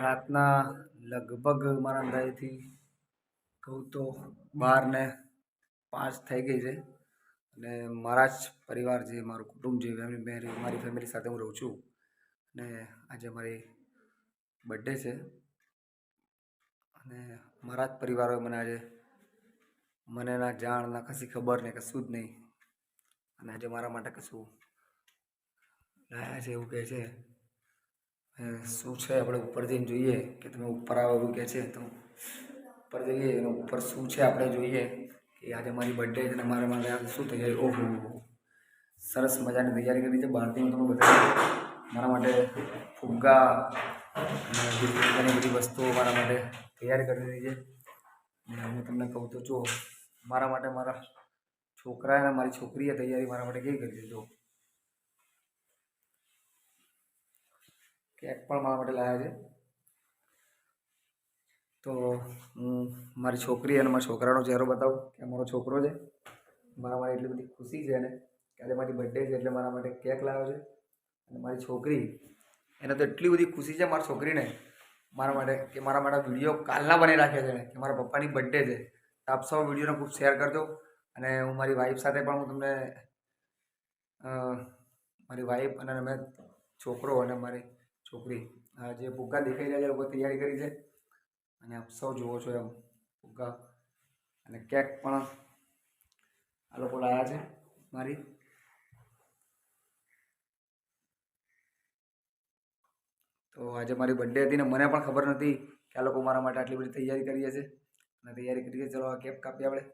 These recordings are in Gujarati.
રાતના લગભગ મારા અંદાજેથી કહું તો 12 ને 5 થઈ ગઈ છે અને મારા જ પરિવાર જે મારું કુટુંબ જે મારી ફેમિલી સાથે હું રહું છું અને આજે મારી બર્થડે છે અને મારા જ પરિવારોએ મને આજે મને ના જાણ ના કશી ખબર ને કશું જ નહીં અને આજે મારા માટે કશું લાયા છે એવું કહે છે. શું છે આપણે ઉપર જઈને જોઈએ કે તમે ઉપર આવો એવું કહે છે તો ઉપર જઈએ અને ઉપર શું છે આપણે જોઈએ કે આજે મારી બર્થડે છે અને મારા માટે આજે શું તૈયારી. ઓહો, સરસ મજાની તૈયારી કરી છે. બહારથી હું તમને બતાવી મારા માટે ફુગ્ગા અને બધી વસ્તુઓ મારા માટે તૈયારી કરી દીધી છે અને હું તમને કહું તો જો મારા માટે મારા છોકરા અને મારી છોકરીએ તૈયારી મારા માટે કેવી કરી છે. જો કેક પણ મારા માટે લાવ્યા છે. તો હું મારી છોકરી અને મારા છોકરાનો ચહેરો બતાવું કે મારો છોકરો છે. મારા માટે એટલી બધી ખુશી છે એને કે આજે મારી બર્થડે છે એટલે મારા માટે કેક લાવ્યો છે અને મારી છોકરી એને તો એટલી બધી ખુશી છે મારી છોકરીને મારા માટે કે મારા માટે વિડીયો કાલના બની રાખ્યા છે કે મારા પપ્પાની બર્થડે છે. તો આપ સૌ વિડીયોને ખૂબ શેર કરજો અને હું મારી વાઈફ સાથે પણ હું તમને મારી વાઈફ અને અમે છોકરો અને મારી છોકરી જે ફુગ્ગા દેખાઈ રહ્યા છે લોકો તૈયારી કરી છે અને આપ સૌ જુઓ છો એમ ફુગ્ગા અને કેક પણ આ લોકો લાવ્યા છે મારી. તો આજે મારી બર્થડે હતી ને મને પણ ખબર નથી કે આ લોકો મારા માટે આટલી બધી તૈયારી કરી હશે અને તૈયારી કરી છે. ચલો આ કેક કાપીએ આપણે.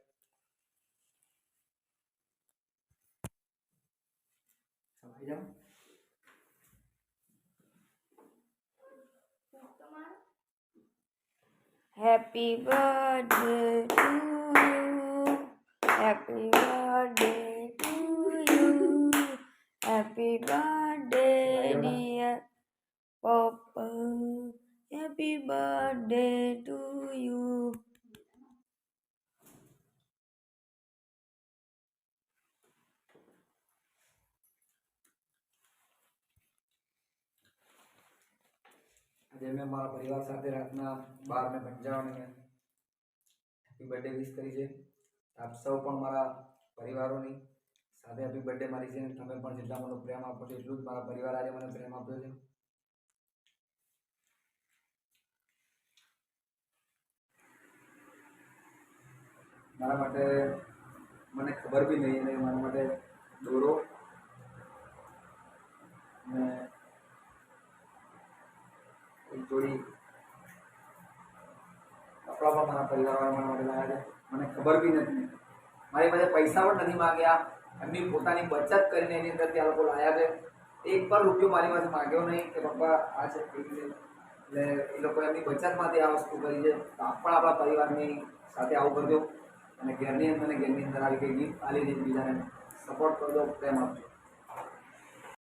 Happy birthday to you. Happy birthday to you. Happy birthday, dear Papa. Happy birthday to you. આજે મેં મારા પરિવાર સાથે રાતના 12:55 હેપી બર્થડે વિશ કરી છે. આપ સૌ પણ મારા પરિવારોની સાથે હેપી બર્થડે મારી છે. તમે પણ જેટલા મને પ્રેમ આપો છો એટલું જ મારા પરિવાર આજે મને પ્રેમ આપ્યો છે. મારા માટે મને ખબર બી નહીં અને મારા માટે દોરો અને એક જોડી કપડાં પણ મારા પરિવારવાળા મારા માટે લાવ્યા છે. મને ખબર બી નથી. મારી પાસે પૈસા પણ નથી માગ્યા. એમની પોતાની બચત કરીને એની અંદરથી આ લોકો લાવ્યા છે. એક પણ રૂપિયો મારી પાસે માગ્યો નહીં કે પપ્પા આ છે એટલે એ લોકો એમની બચતમાંથી આ વસ્તુ કરી છે. તો આપ પણ આપણા પરિવારની સાથે આવું કરજો અને ઘરની અંદર આવી કંઈ ગીફ્ટ આલી એકબીજાને સપોર્ટ કરજો, પ્રેમ આપજો.